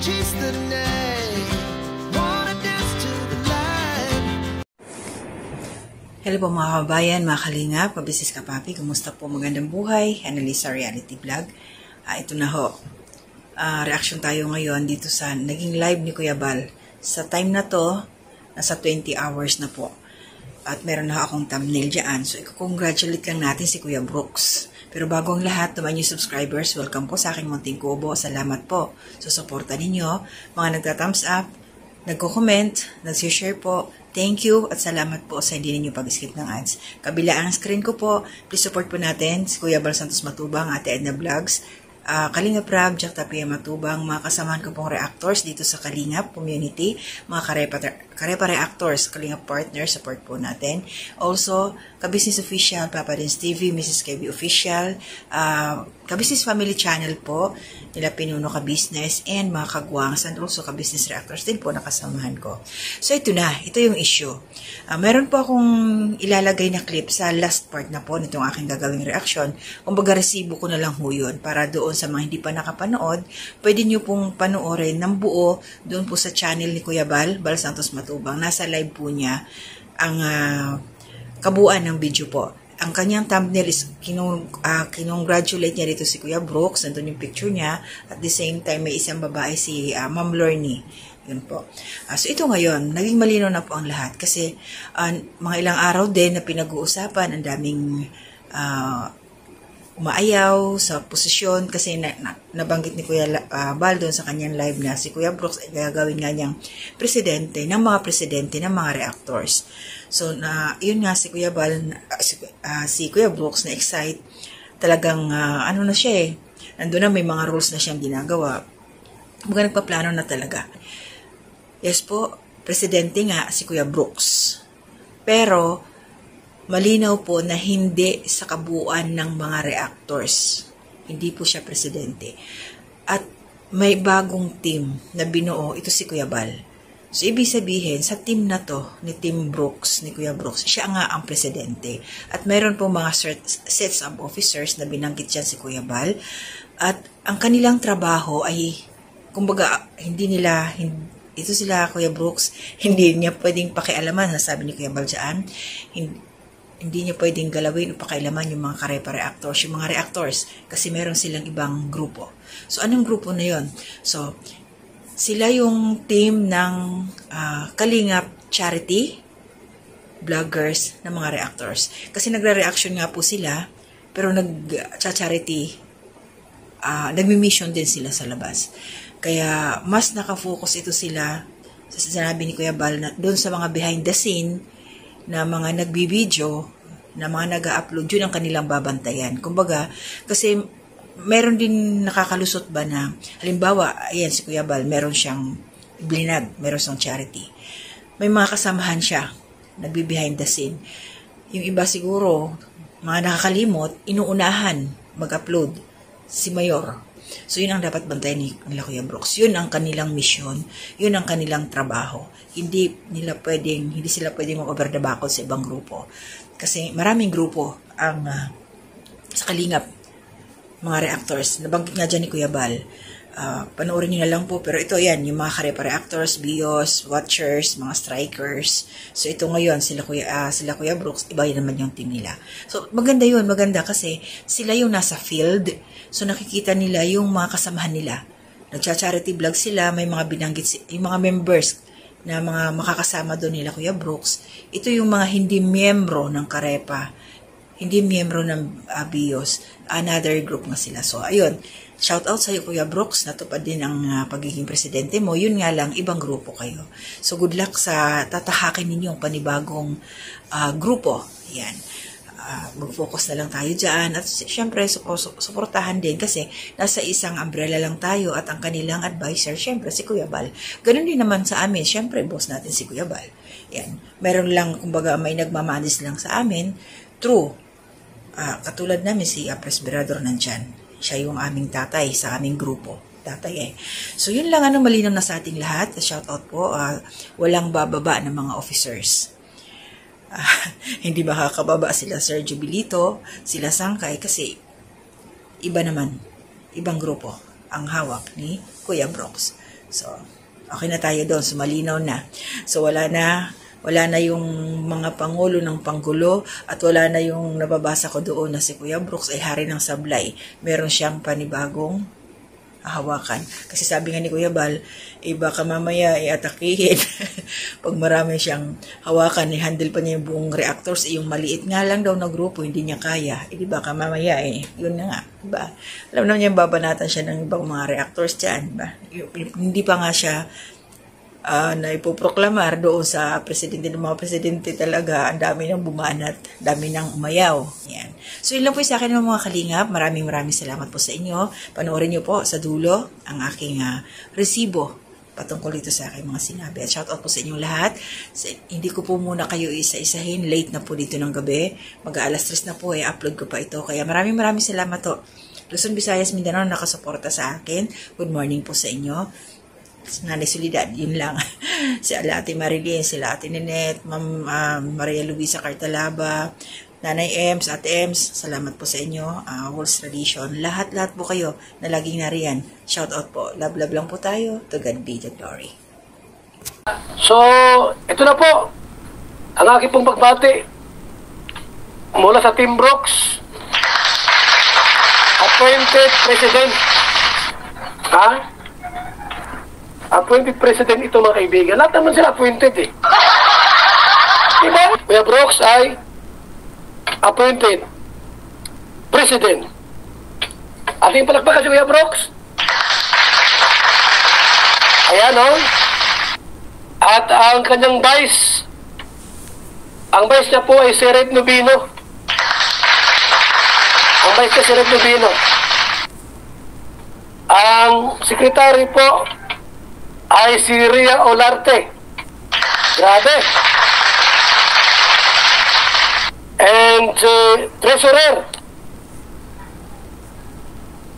chase the night, wanna dance to the light. Hello po mga kabayan, mga kalingap, Kabisis Kapapi, kumusta po, magandang buhay, Annalisa Reality Vlog. Ito na ho, reaction tayo ngayon dito sa naging live ni Kuya Bal. Sa time na to, nasa 20 hours na po. At meron na akong thumbnail dyan. So, i-congratulate lang natin si Kuya Brooks. Pero bago ang lahat, naman yung subscribers, welcome po sa aking munting kubo. Salamat po sa suporta ninyo. Mga nagta-thumbs up, nagko-comment, nag-share po. Thank you at salamat po sa hindi ninyo pag-skip ng ads. Kabila ang screen ko po, please support po natin si Kuya Bal Santos Matubang, Ate Edna Vlogs, Kalingap Rab, Jack Tapia Matubang, mga kasamahan ko pong reactors dito sa Kalingap Community, mga Karepa Reactors, Kalingap Partners, support po natin. Also, Kabusiness Official, Papa Dins TV, Mrs. KB Official, Kabusiness Family Channel po, nila Pinuno Ka-Business, and mga Kagwangs, and also Ka-Business Reactors din po nakasamahan ko. So, ito na, ito yung issue. Meron po akong ilalagay na clip sa last part na po nitong aking gagawing reaction. Kumbaga, resibo ko na lang ho yun para doon sa mga hindi pa nakapanood, pwede nyo pong panoorin ng buo doon po sa channel ni Kuya Bal Santos Matubang. Nasa live po niya ang kabuuan ng video po. Ang kanyang thumbnail is kinongratulate niya dito si Kuya Brooks. Nandun yung picture niya. At the same time, may isang babae si Ma'am Lorny. Yun po. So ito ngayon, naging malinaw na po ang lahat. Kasi mga ilang araw din na pinag-uusapan, ang daming umaayaw sa posisyon kasi nabanggit ni Kuya Bal doon sa kanyang live na si Kuya Brooks ay gagawin nga niyang presidente ng mga reactors. So, yun nga si Kuya Bal, si Kuya Brooks na excite, talagang ano na siya eh, nandun na may mga rules na siyang ginagawa. Mga nagpaplano na talaga. Yes po, presidente nga si Kuya Brooks. Pero, malinaw po na hindi sa kabuuan ng mga reactors. Hindi po siya presidente. At may bagong team na binuo, ito si Kuya Bal. So, ibig sabihin, sa team na to, ni Team Brooks, ni Kuya Brooks, siya nga ang presidente. At mayroon po mga sets of officers na binanggit dyan si Kuya Bal. At ang kanilang trabaho ay, kumbaga, ito sila, Kuya Brooks, hindi niya pwedeng pakialaman, nasabi ni Kuya Bal dyan, hindi niya pwedeng galawin o pakailaman yung mga Karepa Reactors, yung mga reactors, kasi meron silang ibang grupo. So, anong grupo na yon? So, sila yung team ng Kalingap Charity Vloggers ng mga reactors. Kasi nagre-reaction nga po sila, pero nag-charity, nagmi-mission din sila sa labas. Kaya, mas nakafocus ito sila, sa sinabi ni Kuya Bal, na doon sa mga behind the scene, na mga nagbibideo, na mga nag-upload, yun ang kanilang babantayan. Kumbaga, kasi meron din nakakalusot ba na, halimbawa, ayan si Kuya Bal, meron siyang blinag, meron siyang charity. May mga kasamahan siya, nagbi-behind the scene. Yung iba siguro, mga nakakalimot, inuunahan mag-upload si Mayor. So, yun ang dapat bantayan nila Kuya Brooks. Yun ang kanilang mission. Yun ang kanilang trabaho. Hindi sila pwedeng mag-over the background sa ibang grupo. Kasi maraming grupo ang sa Kalingap, mga reactors. Nabanggit nga dyan ni Kuya Bal. Panoorin nyo na lang po. Pero ito yan, yung mga Karepa Reactors, BIOS, Watchers, mga Strikers. So, ito ngayon, sila Kuya Brooks, iba yun naman yung team nila. So, maganda yun. Maganda kasi sila yung nasa field. So, nakikita nila yung mga kasamahan nila. Nagcha-charity vlog sila, may mga binanggit, yung mga members na mga makakasama doon nila Kuya Brooks. Ito yung mga hindi miyembro ng Karepa, hindi miyembro ng BIOS, another group nga sila. So, ayun, shout out sa iyo Kuya Brooks, natupad din ang pagiging presidente mo. Yun nga lang, ibang grupo kayo. So, good luck sa tatahakin ninyong panibagong grupo. Yan. Mag-focus na lang tayo dyan. At syempre, suportahan din kasi nasa isang umbrella lang tayo at ang kanilang advisor, syempre, si Kuya Bal. Ganun din naman sa amin. Syempre, boss natin si Kuya Bal. Yan. Meron lang, kumbaga, may nagmamanis lang sa amin. True. Katulad namin, si Presbyrador nandyan. Siya yung aming tatay sa aming grupo. Tatay eh. So, yun lang malinaw na sa ating lahat. Shout out po. Walang bababa ng mga officers. Hindi makakababa sila Sir Jubilito, sila Sangkay kasi iba naman, ibang grupo ang hawak ni Kuya Brooks. So, okay na tayo doon. So, malinaw na. So, wala na yung mga pangulo ng panggulo at wala na yung nababasa ko doon na si Kuya Brooks ay hari ng sablay. Meron siyang panibagong hawakan. Kasi sabi nga ni Kuya Bal, baka mamaya atakihin. Pag marami siyang hawakan, handle pa niya yung buong reactors, yung maliit nga lang daw na grupo, hindi niya kaya. Di baka mamaya yun na nga. Diba? Alam naman niya, babanatan siya ng ibang mga reactors dyan. Diba? Hindi pa nga siya na ipoproklamar doon sa presidente ng mga presidente talaga, ang dami nang bumanat, dami nang umayaw. Yan. So, yun lang po sa akin mga kalingap. Maraming salamat po sa inyo. Panoorin niyo po sa dulo ang aking resibo patungkol dito sa aking mga sinabi. At shoutout po sa inyong lahat. Hindi ko po muna kayo isa-isahin. Late na po dito ng gabi. Mag-aalas 3 na po upload ko pa ito. Kaya maraming salamat po. Luzon, Visayas, Mindanao nakasuporta sa akin. Good morning po sa inyo. Nanay Solidad, yun lang. Si Ate Marilyn, sila Ate Ninette, Ma'am Maria Luisa Cartalaba, Nanay Ems, Ate Ems, salamat po sa inyo. Wolves Tradition, lahat po kayo na laging nariyan. Shout out po. Love lang po tayo. To God be the glory. So, ito na po ang aking pong pagbati mula sa Team Brooks, appointed president. Appointed president ito mga kaibigan. Lahat naman sila appointed Diba? Kuya Brooks ay appointed president. Ating palakpakan si Kuya Brooks. Ayan At ang kanyang vice, ang vice niya po ay si Red Nubino. Ang vice niya si Red Nubino. Ang secretary po ay si Ria Olarte. Grabe. And treasurer.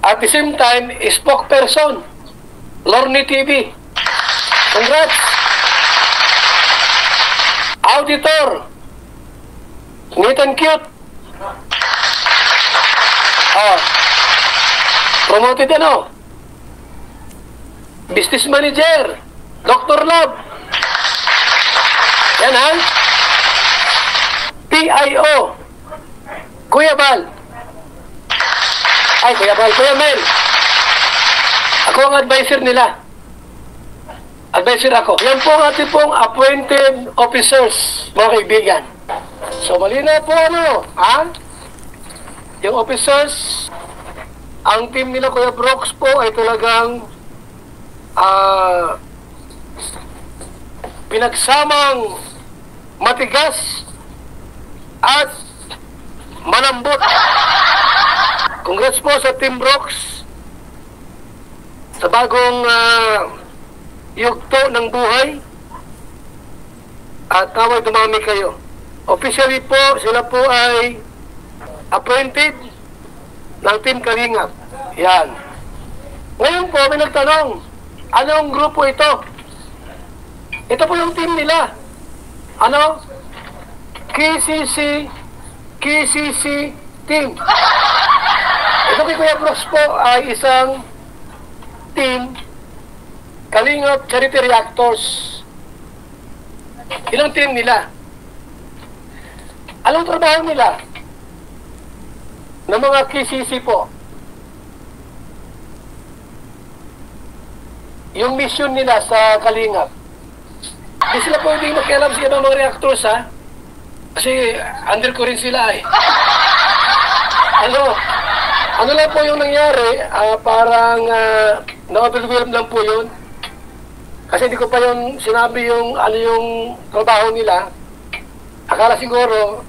At the same time, spokesperson, Lorne TV. Congrats. Auditor, neat and cute. Promoted Business manager, Dr. Love. Yan PIO, Kuya Bal. Kuya Mel. Ako ang advisor nila. Advisor ako. Yan po ang ating pong appointed officers, mga kaibigan. So, malinaw po yung officers, ang team nila Kuya Brooks po ay talagang pinagsamang matigas at malambot. Congrats po sa Team Brooks sa bagong yugto ng buhay at naway dumami kayo. Officially po, sila po ay appointed ng Team Kalingap. Yan. Ngayon po, may nagtanong, anong grupo ito? Ito po yung team nila. KCC team. Ito kay Kuya Brooks po ay isang team Kalingap Charity Reactors. Ilang team nila? Anong trabaho nila? Ng mga KCC po. Yung mission nila sa Kalingap. Hindi sila pwedeng makialam sa ibang mga reactors kasi under ko rin sila Ano lang po yung nangyari, parang na-overwhelm lang po yun. Kasi hindi ko pa yung sinabi yung yung trabaho nila. Akala siguro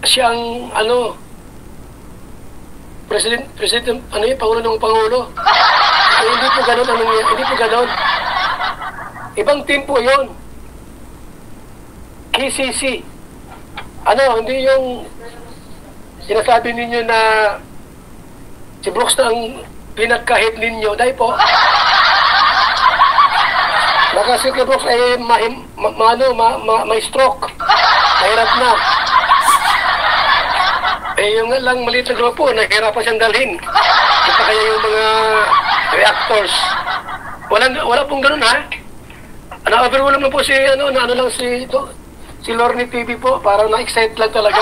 siyang president pangulo ng pangulo. Hindi po ganun hindi po ganun. Ibang team po yun. KCC. Hindi yung sinasabi ninyo na si Brooks na ang pinagkahit ninyo. Dahil po, baka si Brooks ay may stroke. Mahirap na. Yung lang maliit na grupo, nahihirapan siyang dalhin. Ito kaya yung mga reactors. Wala pong ganun, ha? Na-overwhelm na po si, ano lang si Lorne TV po. Parang na-excite lang talaga.